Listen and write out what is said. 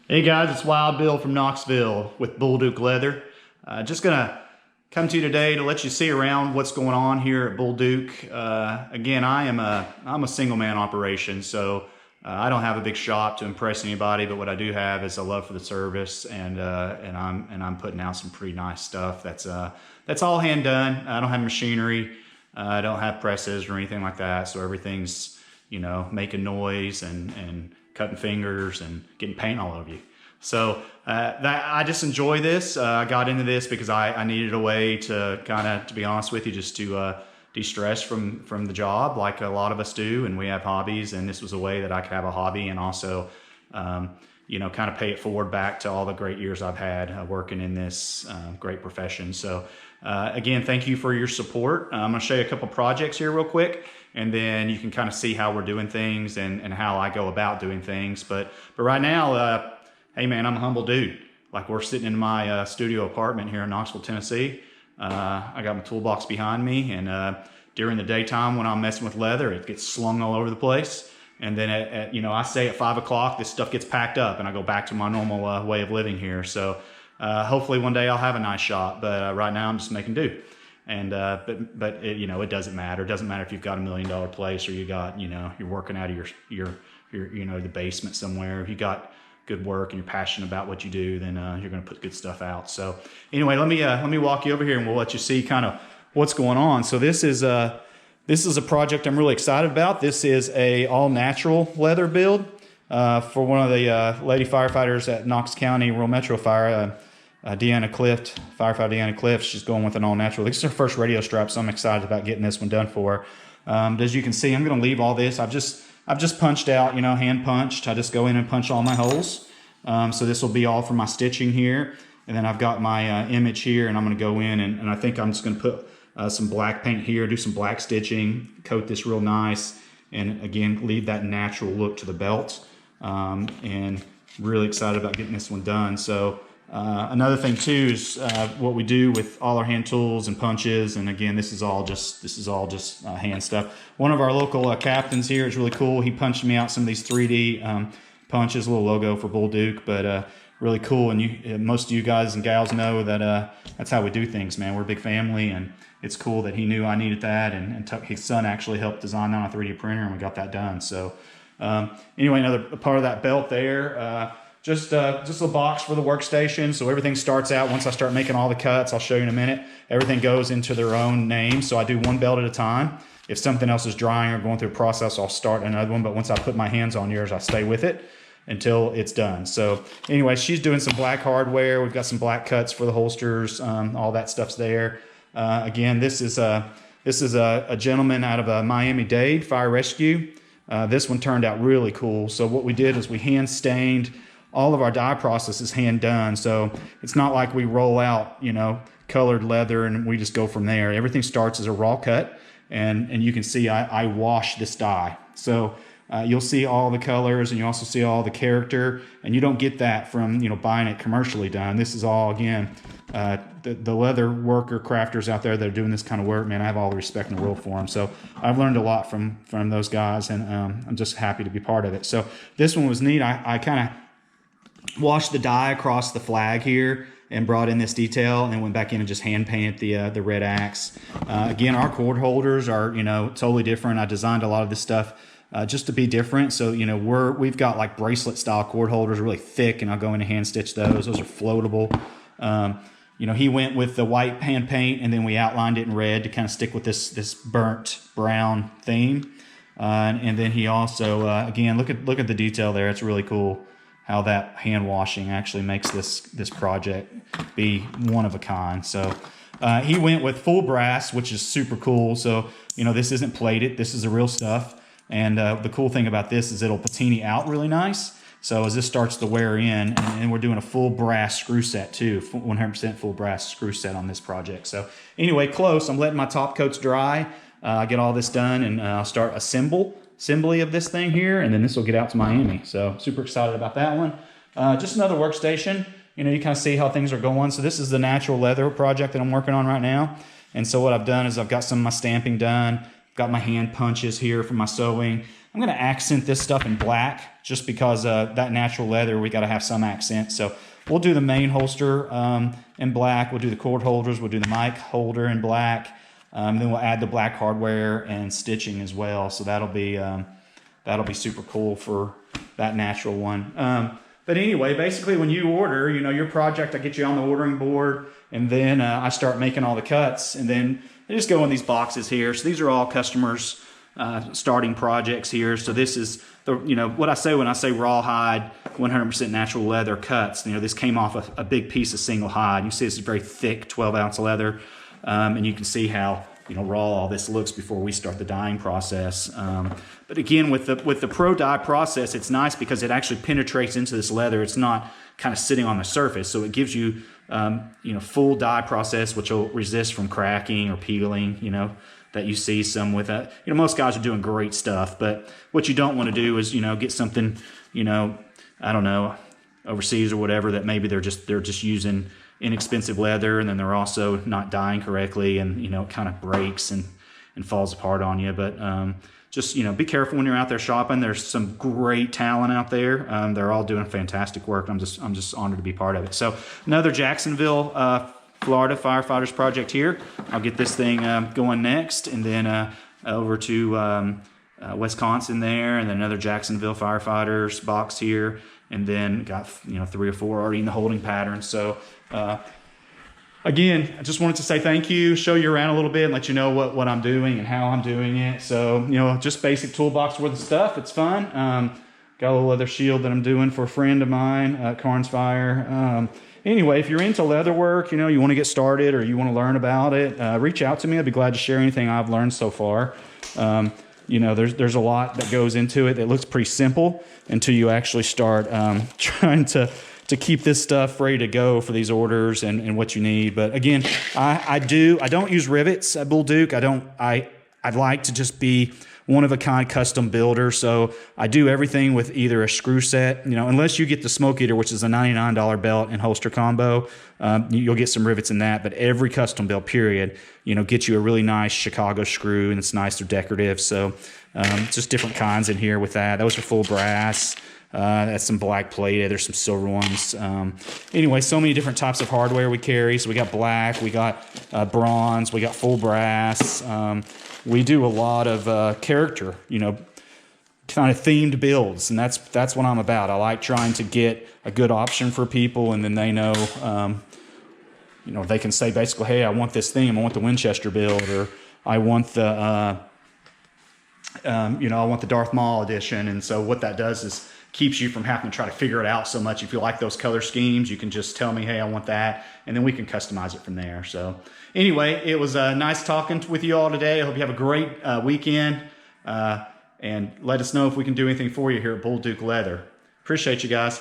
Hey guys, it's Wild Bill from Knoxville with Bull Duke Leather. Just gonna come to you today to let you see around what's going on here at Bull Duke. Again, I'm a single man operation, so I don't have a big shop to impress anybody. But what I do have is a love for the service, and I'm putting out some pretty nice stuff. That's all hand done. I don't have machinery. I don't have presses or anything like that. So everything's making noise and cutting fingers and getting paint all over you. So I just enjoy this. I got into this because I needed a way to to be honest with you, just to de-stress from the job like a lot of us do, and we have hobbies, and this was a way that I could have a hobby and also kind of pay it forward back to all the great years I've had working in this great profession. So again, thank you for your support. I'm going to show you a couple projects here real quick, and then you can kind of see how we're doing things and how I go about doing things. But right now, hey man, I'm a humble dude. Like, we're sitting in my studio apartment here in Knoxville, Tennessee. I got my toolbox behind me, and during the daytime when I'm messing with leather, it gets slung all over the place. And then I say at 5 o'clock, this stuff gets packed up and I go back to my normal way of living here. So hopefully one day I'll have a nice shop, but right now I'm just making do. And but it doesn't matter. It doesn't matter if you've got $1 million place or you got you're working out of your the basement somewhere. If you got good work and you're passionate about what you do, then you're going to put good stuff out. So anyway, let me walk you over here and we'll let you see kind of what's going on. So this is a project I'm really excited about. This is a all natural leather build for one of the lady firefighters at Knox County Rural Metro Fire. Deanna Clift, firefighter Deanna Clift, she's going with an all natural. This is her first radio strap, so I'm excited about getting this one done for her. As you can see, I'm going to leave all this. I've just punched out, hand punched. I just go in and punch all my holes. So this will be all for my stitching here. And then I've got my image here, and I'm going to go in and I think I'm just going to put some black paint here, do some black stitching, coat this real nice, and again, leave that natural look to the belt. And really excited about getting this one done. So another thing too is what we do with all our hand tools and punches, and again, this is all just hand stuff. One of our local captains here is really cool. He punched me out some of these 3D punches, a little logo for Bull Duke, but really cool. And most of you guys and gals know that that's how we do things, man. We're a big family, and it's cool that he knew I needed that, and his son actually helped design that on a 3D printer, and we got that done. So anyway, another part of that belt there. Just a box for the workstation. So everything starts out, once I start making all the cuts, I'll show you in a minute, everything goes into their own name. So I do one belt at a time. If something else is drying or going through a process, I'll start another one. But once I put my hands on yours, I stay with it until it's done. So anyway, she's doing some black hardware. We've got some black cuts for the holsters. All that stuff's there. Again, this is a gentleman out of Miami-Dade Fire Rescue. This one turned out really cool. So what we did is we hand stained. All of our dye process is hand done, so it's not like we roll out, colored leather and we just go from there. Everything starts as a raw cut, and you can see I wash this dye. So you'll see all the colors, and you also see all the character, and you don't get that from buying it commercially done. This is all, again, the leather worker crafters out there that are doing this kind of work, man, I have all the respect in the world for them. So I've learned a lot from those guys, and I'm just happy to be part of it. So this one was neat. I kind of washed the dye across the flag here and brought in this detail, and then went back in and just hand painted the red axe. Again, our cord holders are totally different. I designed a lot of this stuff just to be different. So we've got like bracelet style cord holders, really thick, and I'll go in and hand stitch those. Those are floatable. He went with the white hand paint, and then we outlined it in red to kind of stick with this burnt brown theme. And then he also again, look at the detail there. It's really cool how that hand washing actually makes this project be one of a kind. So he went with full brass, which is super cool. So this isn't plated, this is the real stuff. And the cool thing about this is it'll patina out really nice. So as this starts to wear in, and we're doing a full brass screw set too, 100% full brass screw set on this project. So anyway, close. I'm letting my top coats dry. Get all this done, and I'll start assembly of this thing here, and then this will get out to Miami. So super excited about that one. Just another workstation. You kind of see how things are going. So this is the natural leather project that I'm working on right now. And so what I've done is I've got some of my stamping done, got my hand punches here for my sewing. I'm going to accent this stuff in black just because that natural leather, we got to have some accent. So we'll do the main holster in black. We'll do the cord holders. We'll do the mic holder in black. Then we'll add the black hardware and stitching as well. So that'll be super cool for that natural one. But anyway, basically when you order, you know, your project, I get you on the ordering board, and then I start making all the cuts, and then they just go in these boxes here. So these are all customers starting projects here. So this is the, you know, what I say when I say rawhide, 100% natural leather cuts. You know, this came off a big piece of single hide. You see this is very thick 12-ounce leather, and you can see how, you know, raw all this looks before we start the dyeing process. But again, with the Pro Dye process, it's nice because it actually penetrates into this leather. It's not kind of sitting on the surface, so it gives you, you know, full dye process, which will resist from cracking or peeling, you know, that you see some with that. You know, most guys are doing great stuff, but what you don't want to do is, you know, get something, you know, I don't know, overseas or whatever, that maybe they're just using inexpensive leather, and then they're also not dyeing correctly, and, you know, it kind of breaks and falls apart on you. But just, you know, be careful when you're out there shopping. There's some great talent out there. They're all doing fantastic work. I'm just honored to be part of it. So another Jacksonville, Florida firefighters project here. I'll get this thing going next, and then over to Wisconsin there, and then another Jacksonville firefighters box here, and then got, you know, 3 or 4 already in the holding pattern. So again, I just wanted to say thank you, show you around a little bit, and let you know what I'm doing and how I'm doing it. So, you know, just basic toolbox worth of stuff. It's fun. Got a little leather shield that I'm doing for a friend of mine at Carnes Fire. Anyway, if you're into leather work, you know, you want to get started or you want to learn about it, reach out to me. I'd be glad to share anything I've learned so far. You know, there's a lot that goes into it. It looks pretty simple until you actually start trying to keep this stuff ready to go for these orders and what you need. But again, I don't use rivets at Bull Duke. I'd like to just be one-of-a-kind custom builder. So I do everything with either a screw set, you know, unless you get the Smoke Eater, which is a $99 belt and holster combo, you'll get some rivets in that. But every custom build, period, you know, get you a really nice Chicago screw, and it's nice, they're decorative. So just different kinds in here with that. Those are full brass. That's some black plated. There's some silver ones. Anyway, so many different types of hardware we carry. So we got black, we got bronze, we got full brass. We do a lot of character, you know, kind of themed builds, and that's what I'm about. I like trying to get a good option for people, and then they know, you know, they can say basically, hey, I want this theme. I want the Winchester build, or I want the, you know, I want the Darth Maul edition. And so what that does is keeps you from having to try to figure it out so much. If you like those color schemes, you can just tell me, hey, I want that, and then we can customize it from there. So anyway, it was nice talking with you all today. I hope you have a great weekend, and let us know if we can do anything for you here at Bull Duke Leather. Appreciate you guys.